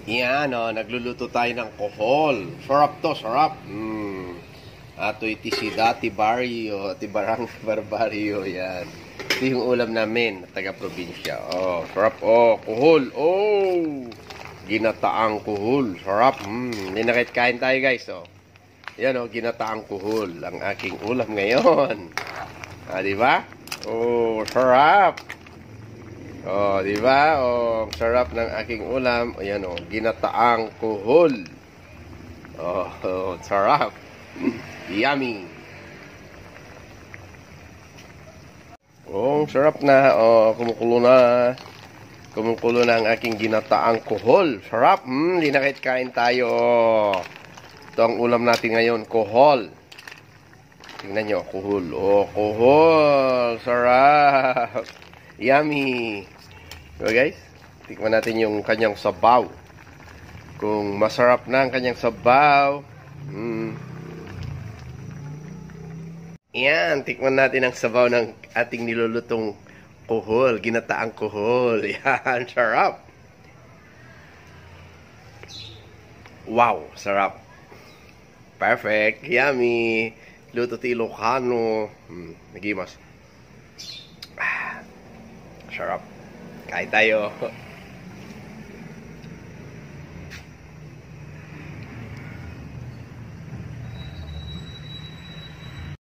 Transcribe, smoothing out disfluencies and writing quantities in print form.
Yan, oh, nagluluto tayo ng kohol. Sarap to, sarap. Ato iti si Dati Barrio, Tibarang Barbario, yan. Ito yung ulam namin, taga-probinsya. Oh, sarap. Oh, kohol. Oh, ginataang kohol. Sarap. Hindi na kahit kain tayo, guys. Oh. Yan, oh, ginataang kohol. Ang aking ulam ngayon. Ah, di ba? Oh, sarap. Oh, di ba? Oh, sarap ng aking ulam. Ayan oh, ginataang kuhol. Oh, sarap. Yummy. Oh, sarap na. Oh, kumukulo na. Kumukulo na ang aking ginataang kuhol. Sarap. Di na kahit kain tayo. Ito ang ulam natin ngayon, kuhol. Tingnan nyo, kuhol. Oh, kuhol. Sarap. Yummy. So guys, tikman natin yung kanyang sabaw. Kung masarap na ang kanyang sabaw. Yan, tikman natin ang sabaw ng ating nilulutong kuhol, ginataang kuhol. Yan, sarap. Wow, sarap. Perfect, yummy. Luto ti Ilocano. Nagimas. Sarap. Kain tayo.